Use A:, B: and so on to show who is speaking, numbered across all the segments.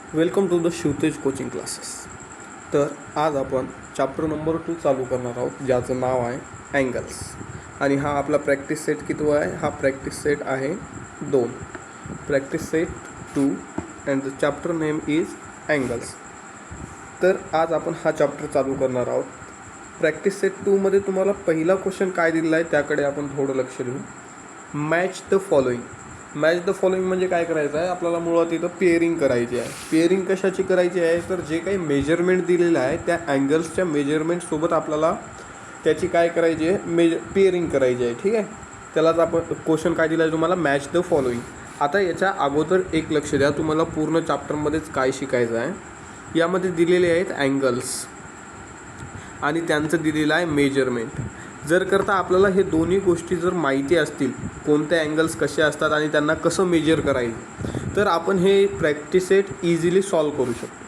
A: Welcome to the Shivtej coaching classes. तर आज आपण चॅप्टर नंबर 2 चालू करणार आहोत, ज्याचं नाव आहे अँगल्स. आणि हा आपला प्रॅक्टिस सेट कितवा आहे? हा प्रॅक्टिस सेट आहे 2. Practice set 2 and the chapter name is angles. तर आज आपण हा चॅप्टर चालू करणार आहोत. प्रॅक्टिस सेट 2मध्ये तुम्हाला पहिला क्वेश्चन काय दिलेला आहे त्याकडे आपण थोडं लक्ष देऊ. Match the following. Match the following म्हणजे काय करायचं आहे? आपल्याला मुळात इथं पेअरिंग करायची आहे. पेअरिंग कशाची करायची आहे? तर जे काही मेजरमेंट दिलेलं आहे त्या अँगल्सच्या मेजरमेंटसोबत आपल्याला त्याची काय करायची आहे? पेअरिंग करायची आहे. ठीक आहे, त्यालाच आपण क्वेश्चन काय दिला आहे तुम्हाला? Match the following. आता याच्या अगोदर एक लक्ष द्या, तुम्हाला पूर्ण चॅप्टरमध्येच काय शिकायचं आहे. यामध्ये दिलेले आहेत अँगल्स आणि त्यांचं दिलेलं आहे मेजरमेंट. जर करता आपल्याला हे दोन्ही गोष्टी जर माहिती असतील, कोणते अँगल्स कसे असतात आणि त्यांना कसं मेजर करायचं, तर आपण हे प्रॅक्टिस सेट इझिली सॉल्व करू शकतो.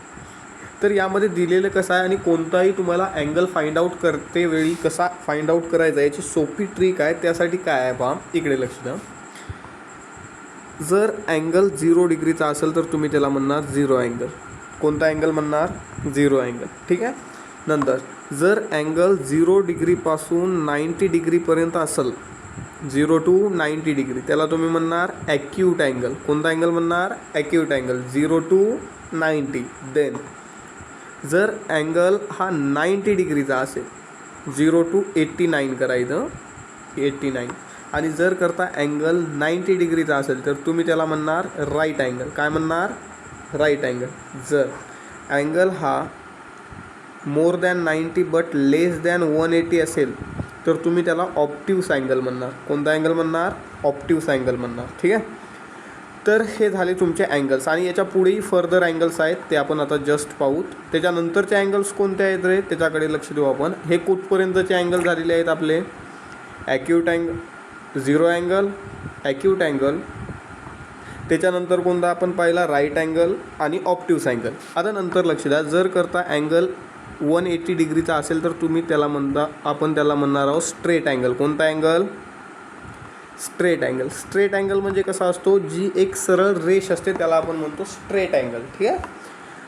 A: तर यामध्ये दिलेलं कसं आहे आणि कोणताही तुम्हाला अँगल फाइंड आउट करते वेळी कसा फाइंड आउट करायचा याची सोपी ट्रिक आहे. त्यासाठी काय आहे पहा, इकडे लक्ष द्या. जर अँगल 0 डिग्रीचा असेल तर तुम्ही त्याला म्हणणार 0 अँगल. कोणता अँगल म्हणणार? 0 अँगल. ठीक आहे. नंतर जर अँगल 0 डिग्रीपासून 90 डिग्रीपर्यंत असेल, 0 to 90 डिग्री, त्याला तुम्ही म्हणणार ॲक्यूट अँगल. कोणता अँगल म्हणणार? Acute angle. 0 to 90. देन जर अँगल हा 90 डिग्रीचा असेल, 0 to 89 करायचं, 89. आणि जर करता अँगल 90 डिग्रीचा असेल तर तुम्ही त्याला म्हणणार राईट अँगल. काय म्हणणार? Right angle. जर अँगल हा मोर दॅन 90 बट लेस दॅन 180 असेल तर तुम्ही त्याला ऑप्टिव्स अँगल म्हणणार. कोणता अँगल म्हणणार? ऑप्टिव्स अँगल म्हणणार. ठीक आहे. तर हे झाले तुमचे अँगल्स आणि याच्या पुढेही फर्दर अँगल्स आहेत, ते आपण आता जस्ट पाहूत. त्याच्यानंतरचे अँगल्स कोणते आहेत रे, त्याच्याकडे लक्ष देऊ आपण. हे कुठपर्यंतचे अँगल झालेले आहेत आपले? Acute angle, 0 angle, acute angle. त्याच्यानंतर कोणता आपण पाहिला? राईट अँगल आणि ऑप्टिव्स अँगल. आता नंतर लक्ष द्या, जर करता अँगल 180 डिग्रीचा असेल तर तुम्ही त्याला आपण त्याला म्हणणार आहोत स्ट्रेट अँगल. कोणता angle? Straight angle. Straight angle म्हणजे कसा असतो? जी एक सरळ रेष असते त्याला आपण म्हणतो स्ट्रेट अँगल. ठीक आहे.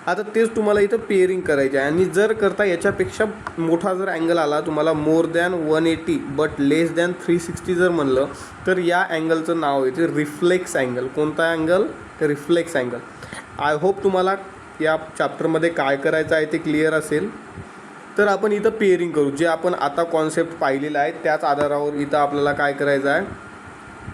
A: आता तेच तुम्हाला इथं पेअरिंग करायचे आहे. आणि जर करता याच्यापेक्षा मोठा जर अँगल आला, तुम्हाला more than 180 but less than 360 जर म्हणलं तर या अँगलचं नाव येते रिफ्लेक्स अँगल. कोणता angle? Reflex angle. I hope तुम्हाला या चॅप्टरमध्ये काय करायचं आहे ते क्लिअर असेल. तर आपण इथं पेअरिंग करू. जे आपण आता कॉन्सेप्ट पाहिलेला आहे त्याच आधारावर इथं आपल्याला काय करायचं आहे?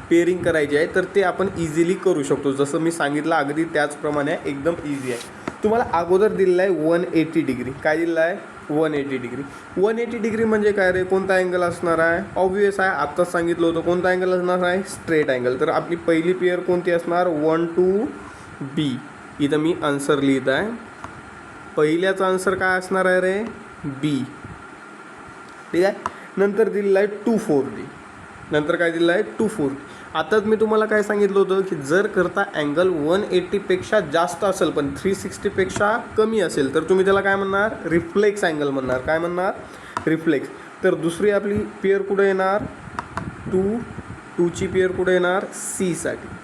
A: पेअरिंग करायची आहे. तर ते आपण इझिली करू शकतो. जसं मी सांगितलं अगदी त्याचप्रमाणे एकदम इझी आहे. तुम्हाला अगोदर दिलेलं आहे 180 डिग्री. काय दिलेलं आहे? 180 डिग्री. 180 डिग्री म्हणजे काय रे? कोणता अँगल असणार आहे? ऑब्वियस आहे, आत्ताच सांगितलं होतं. कोणता अँगल असणार आहे? Straight angle. तर आपली पहिली पेअर कोणती असणार? 1 to B. इथं मी आन्सर लिहित आहे. पहिल्याचा आन्सर काय असणार आहे रे? B. ठीक आहे. नंतर दिलेलं आहे 240. नंतर काय दिलेलं आहे? 240. आताच मी तुम्हाला काय सांगितलं होतं की जर करता अँगल 180पेक्षा जास्त असेल पण 360पेक्षा कमी असेल तर तुम्ही त्याला काय म्हणणार? रिफ्लेक्स अँगल म्हणणार. काय म्हणणार? रिफ्लेक्स. तर दुसरी आपली पेअर कुठे येणार? 2ची पेअर कुठे येणार? C साठी.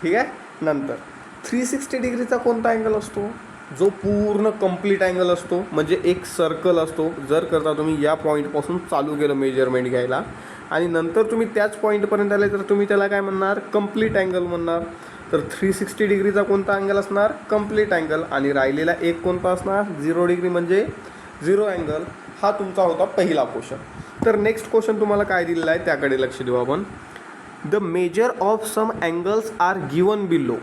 A: ठीक आहे. नंतर 360 डिग्रीचा कोणता अँगल असतो? जो पूर्ण कंप्लीट अँगल असतो, म्हणजे एक सर्कल असतो. जर करता तुम्ही या पॉईंटपासून चालू केलं मेजरमेंट घ्यायला आणि नंतर तुम्ही त्याच पॉईंटपर्यंत आले तर तुम्ही त्याला काय म्हणणार? कंप्लीट अँगल म्हणणार. तर 360 डिग्रीचा कोणता अँगल असणार? Complete angle. आणि राहिलेला एक कोणता असणार? 0 डिग्री म्हणजे 0 अँगल. हा तुमचा होता पहिला क्वेश्चन. तर नेक्स्ट क्वेश्चन तुम्हाला काय दिलेला आहे त्याकडे लक्ष देऊ आपण. The measure of some angles are given below.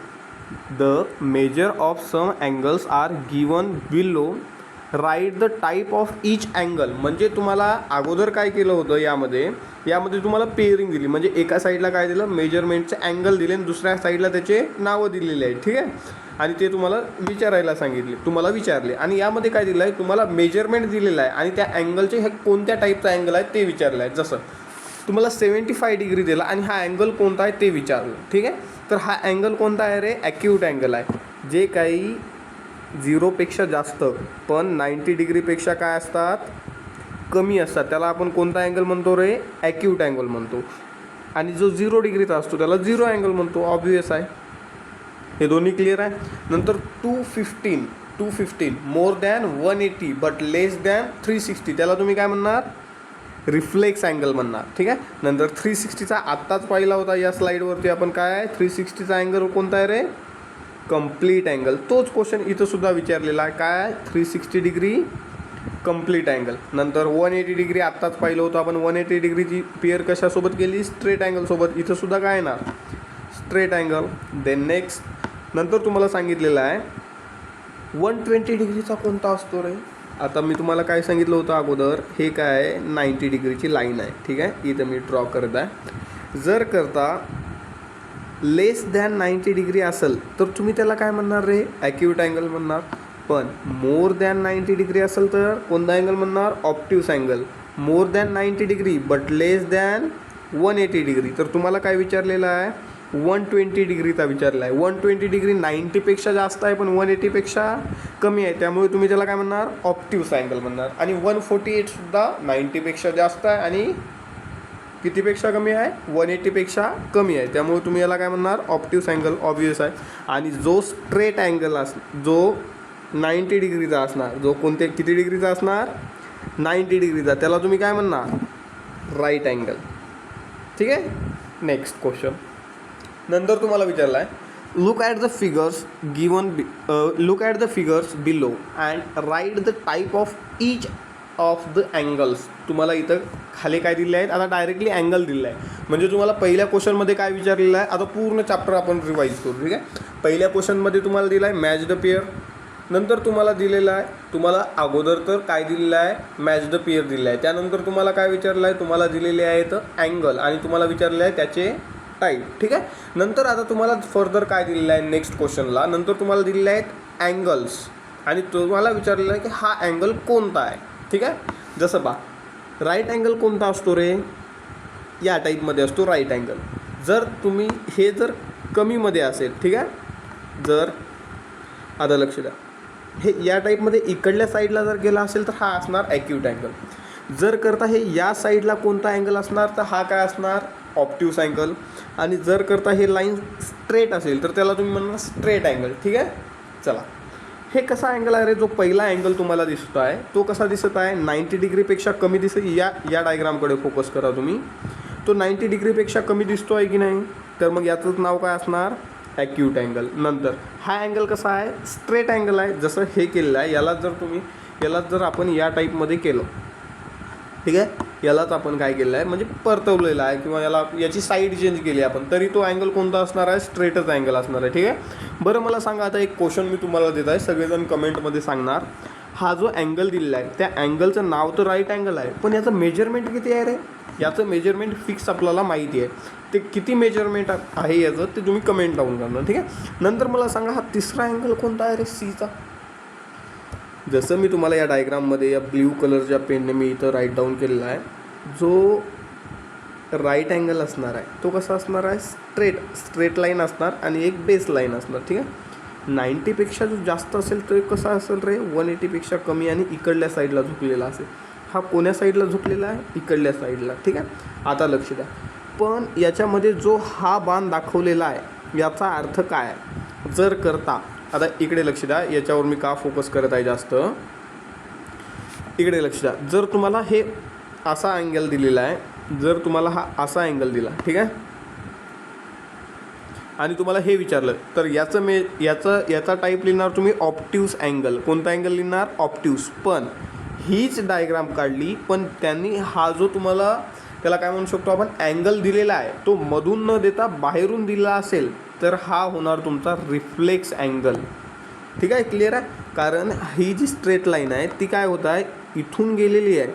A: The measure of some angles are given below. Write the type of each angle. म्हणजे तुम्हाला अगोदर काय केलं होतं यामध्ये तुम्हाला पेअरिंग दिली. म्हणजे एका साईडला काय दिलं? मेजरमेंटचे अँगल दिले आणि दुसऱ्या साईडला त्याचे नावं दिलेले आहेत. ठीक आहे. आणि ते तुम्हाला विचारायला सांगितले, तुम्हाला विचारले. आणि यामध्ये काय दिलं आहे? तुम्हाला मेजरमेंट दिलेलं आहे आणि त्या अँगलचे हे कोणत्या टाईपचा अँगल आहे ते विचारलं आहे. जसं तुम्हाला 75 डिग्री दिला आणि हा अँगल कोणता आहे ते विचारलं. ठीक आहे. तर हा अँगल कोणता आहे रे? ॲक्यूट अँगल आहे. जे काही 0पेक्षा जास्त पण 90 डिग्रीपेक्षा काय असतात? कमी असतात, त्याला आपण कोणता अँगल म्हणतो रे? ॲक्यूट अँगल म्हणतो. आणि जो 0 डिग्रीचा असतो त्याला 0 अँगल म्हणतो. ऑब्वियस आहे. हे दोन्ही क्लिअर आहे. नंतर 215 more than 180 but less than 360, त्याला तुम्ही काय म्हणणार? रिफ्लेक्स अँगल म्हणणार. ठीक आहे. नंतर 360चा आत्ताच पाहिला होता या स्लाईडवरती आपण, काय आहे 360चा अँगल कोणता आहे रे? Complete angle. तोच क्वेश्चन इथं सुद्धा विचारलेला आहे, काय 360 डिग्री कंप्लीट अँगल. नंतर 180 डिग्री आत्ताच पाहिलं होतं आपण, 180 डिग्रीची पेअर कशासोबत केली? स्ट्रेट अँगलसोबत. इथं सुद्धा काय येणार? Straight angle. देन नेक्स्ट नंतर तुम्हाला सांगितलेलं आहे 120 डिग्रीचा कोणता असतो रे? आता मी तुम्हाला काय सांगितलं होतं अगोदर, हे काय आहे 90 डिग्रीची लाईन आहे. ठीक आहे. इथं मी ड्रॉ करत आहे. जर करता लेस दॅन 90 डिग्री असेल तर तुम्ही त्याला काय म्हणणार रे? ॲक्यूट अँगल म्हणणार. पण मोर दॅन 90 डिग्री असेल तर कोणता अँगल म्हणणार? Obtuse angle. More than 90 degree but less than 180 degree, तर तुम्हाला काय विचारलेलं आहे? 120 डिग्रीचा विचारला आहे. 120 डिग्री 90पेक्षा जास्त आहे पण 180पेक्षा कमी आहे, त्यामुळे तुम्ही त्याला काय म्हणणार? ऑप्टिव्स अँगल म्हणणार. आणि 148 सुद्धा 90पेक्षा जास्त आहे आणि कितीपेक्षा कमी आहे? 180पेक्षा कमी आहे, त्यामुळे तुम्ही याला काय म्हणणार? Obtuse angle. ऑब्वियस आहे. आणि जो स्ट्रेट अँगल जो 90 डिग्रीचा असणार, जो किती डिग्रीचा असणार? 90 डिग्रीचा, त्याला तुम्ही काय म्हणणार? Right angle. ठीक आहे. नेक्स्ट क्वेश्चन नंतर तुम्हाला विचारला आहे, look at the figures below and write the type of each of the angles. तुम्हाला इथं खाली काय दिले आहेत? आता डायरेक्टली अँगल दिलं आहे. म्हणजे तुम्हाला पहिल्या क्वेश्चनमध्ये काय विचारलेलं आहे? आता पूर्ण चॅप्टर आपण रिवाईज करू. ठीक आहे. पहिल्या क्वेश्चनमध्ये तुम्हाला दिलं आहे मॅच द पेअर. नंतर तुम्हाला दिलेलं आहे, तुम्हाला अगोदर तर काय दिलेलं आहे? मॅच द पेअर दिलेलं आहे. त्यानंतर तुम्हाला काय विचारलं आहे? तुम्हाला दिलेले आहेत अँगल आणि तुम्हाला विचारलं आहे त्याचे टाईप. ठीक आहे. नंतर आता तुम्हाला फर्दर काय दिलेलं आहे नेक्स्ट क्वेश्चनला? नंतर तुम्हाला दिलेले आहेत अँगल्स आणि तुम्हाला विचारलेलं आहे की हा अँगल कोणता आहे. ठीक आहे. जसं राईट अँगल कोणता असतो रे? या टाईपमध्ये असतो राईट अँगल. जर तुम्ही हे जर कमीमध्ये असेल, ठीक आहे, जर आता लक्ष द्या, हे या टाईपमध्ये इकडल्या साईडला जर गेला असेल तर हा असणार ॲक्यूट अँगल. जर करता हे या साईडला कोणता अँगल असणार तर हा काय असणार? ऑप्टिव्स अँगल. आणि जर करता हे लाईन स्ट्रेट असेल तर त्याला तुम्ही म्हणणार स्ट्रेट अँगल. ठीक आहे. चला, हे कसा अँगल आहे रे? जो पहिला अँगल तुम्हाला दिसतो आहे तो कसा दिसत आहे? 90 डिग्रीपेक्षा कमी दिसत. या डायग्रामकडे फोकस करा तुम्ही. तो 90 डिग्रीपेक्षा कमी दिसतो आहे की नाही? तर मग याचंच नाव काय असणार? Acute angle. नंतर हा अँगल कसा आहे? स्ट्रेट अँगल आहे. जसं हे केलेलं आहे, यालाच जर आपण या टाईपमध्ये केलं, ठीक आहे, यालाच आपण काय केलं आहे म्हणजे परतवलेलं आहे किंवा याची साईड चेंज केली आपण, तरी तो अँगल कोणता असणार आहे? स्ट्रेटच अँगल असणार आहे. ठीक आहे. बरं, मला सांगा, आता एक क्वेश्चन मी तुम्हाला देत आहे, सगळेजण कमेंटमध्ये सांगणार. हा जो अँगल दिलेला आहे त्या अँगलचं नाव तर राईट अँगल आहे, पण याचं मेजरमेंट किती आहे रे? याचं मेजरमेंट फिक्स आपल्याला माहिती आहे. ते किती मेजरमेंट आहे याचं ते तुम्ही कमेंट लावून करणार. ठीक आहे. नंतर मला सांगा, हा तिसरा अँगल कोणता आहे रे? सीचा. जसं मी तुम्हाला या डायग्राममध्ये या ब्ल्यू कलरच्या पेनने मी इथं राईट डाऊन केलेला आहे, जो राईट अँगल असणार आहे तो कसा असणार आहे? स्ट्रेट लाईन असणार आणि एक बेस लाईन असणार. ठीक आहे. 90पेक्षा जो जास्त असेल तर कसा असेल रे? 180पेक्षा कमी आणि इकडल्या साईडला झुकलेला असेल. हा कोण्या साईडला झुकलेला आहे? इकडल्या साईडला. ठीक आहे. आता लक्ष द्या, पण याच्यामध्ये जो हा बाण दाखवलेला आहे याचा अर्थ काय आहे? जर करता, आता इकडे लक्ष द्या, याच्यावर मी का फोकस करत आहे जास्त, इकडे लक्ष द्या. जर तुम्हाला हे असा अँगल दिलेला आहे, जर तुम्हाला हा असा अँगल दिला, ठीक आहे, आणि तुम्हाला हे विचारलं तर याचा टाईप लिहिणार तुम्ही ऑप्टिव्स अँगल. कोणता अँगल लिहिणार? ऑप्टिव्स. पण हीच डायग्राम काढली, पण त्यांनी हा जो तुम्हाला त्याला काय म्हणू शकतो आपण अँगल दिलेला आहे तो मधून न देता बाहेरून दिला असेल तर हा होणार तुमचा रिफ्लेक्स अँगल. ठीक आहे. क्लिअर आहे. कारण ही जी स्ट्रेट लाईन आहे ती काय होत आहे? इथून गेलेली आहे,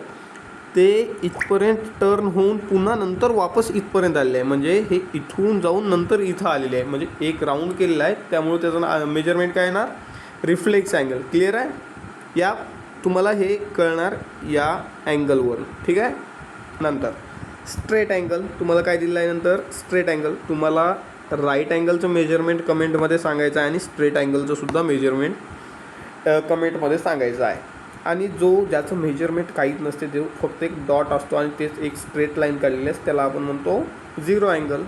A: ते इथपर्यंत टर्न होऊन पुन्हा नंतर वापस इथपर्यंत आलेले आहे. म्हणजे हे इथून जाऊन नंतर इथं आलेले आहे, म्हणजे एक राऊंड केलेला आहे. त्यामुळे त्याचं मेजरमेंट काय येणार? Reflex angle. क्लिअर आहे. या तुम्हाला हे कळणार या अँगलवरून. ठीक आहे. नंतर स्ट्रेट अँगल तुम्हाला काय दिलं आहे? नंतर स्ट्रेट अँगल तुम्हाला राईट अँगलचं मेजरमेंट कमेंटमध्ये सांगायचं आहे आणि स्ट्रेट अँगलचं सुद्धा मेजरमेंट कमेंटमध्ये सांगायचं आहे. आणि ज्याचं मेजरमेंट काहीच नसते, ते फक्त एक डॉट असतो आणि तेच एक स्ट्रेट लाईन काढलेली असते, त्याला आपण म्हणतो झिरो अँगल.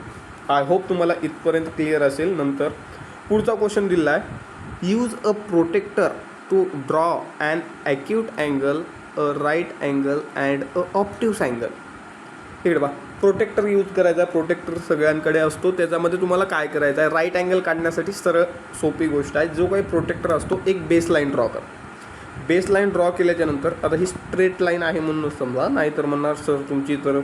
A: आय होप तुम्हाला इथपर्यंत क्लिअर असेल. नंतर पुढचा क्वेश्चन दिला आहे, use a protractor to draw an acute angle, a right angle and a obtuse angle. इकडे बा, प्रोटेक्टर यूज करायचा आहे. प्रोटेक्टर सगळ्यांकडे असतो. त्याच्यामध्ये तुम्हाला काय करायचं आहे, राईट अँगल काढण्यासाठी सरळ सोपी गोष्ट आहे. जो काही प्रोटेक्टर असतो एक बेस लाईन ड्रॉ कर. बेस लाईन ड्रॉ केल्याच्यानंतर आता ही स्ट्रेट लाईन आहे म्हणून समजा, नाहीतर म्हणणार सर तुमची तर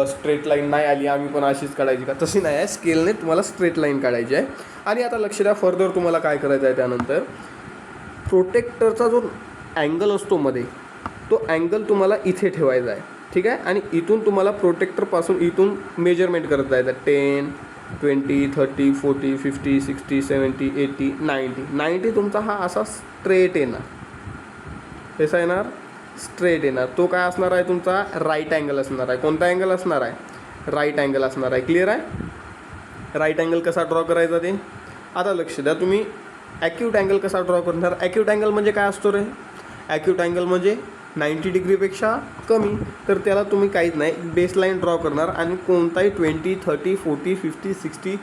A: स्ट्रेट लाईन नाही आली, आम्ही पण अशीच काढायची का? तशी नाही आहे, स्केलने तुम्हाला स्ट्रेट लाईन काढायची आहे. आणि आता लक्ष द्या, फर्दर तुम्हाला काय करायचं आहे, त्यानंतर प्रोटेक्टरचा जो अँगल असतो मध्ये, तो अँगल तुम्हाला इथे ठेवायचा आहे. ठीक आहे. आणि इथून तुम्हाला प्रोटेक्टरपासून इथून मेजरमेंट करत जायचं. 10, 20, 30, 40, 50, 60, 70, 80, 90 तुमचा हा असा स्ट्रेट येणार. कसा येणार? स्ट्रेट येणार. तो काय असणार आहे, तुमचा राईट अँगल असणार आहे. कोणता अँगल असणार आहे? राईट अँगल असणार आहे. क्लिअर आहे? राईट अँगल कसा ड्रॉ करायचा ते आता लक्ष द्या. तुम्ही ॲक्यूट अँगल कसा ड्रॉ करणार? ॲक्यूट अँगल म्हणजे काय असतो रे? ॲक्यूट अँगल म्हणजे 90 डिग्रीपेक्षा कमी. तर त्याला तुम्ही काहीच नाही, बेस लाईन ड्रॉ करणार आणि कोणताही 20, 30, 40, 50, 60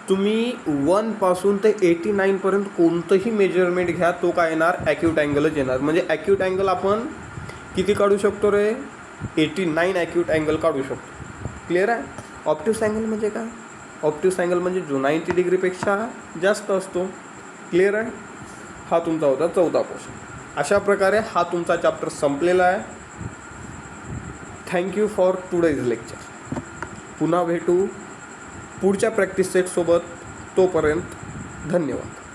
A: तुम्ही 1 पासून ते 89पर्यंत कोणतंही मेजरमेंट घ्या, तो काय येणार? ॲक्यूट अँगलच येणार. म्हणजे ॲक्यूट अँगल आपण किती काढू शकतो रे? 89 ॲक्यूट अँगल काढू शकतो. क्लिअर आहे? ऑप्टिव्स अँगल म्हणजे काय? ऑप्टिव्स अँगल म्हणजे जो 90 डिग्रीपेक्षा जास्त असतो. क्लिअर आहे? हा तुमचा होता 14 क्वेश्चन. अशा प्रकारे हा तुमचा चॅप्टर संपलेला आहे. Thank you for today's lecture. पुन्हा भेटू पुढच्या प्रॅक्टिस सेटसोबत. तोपर्यंत धन्यवाद.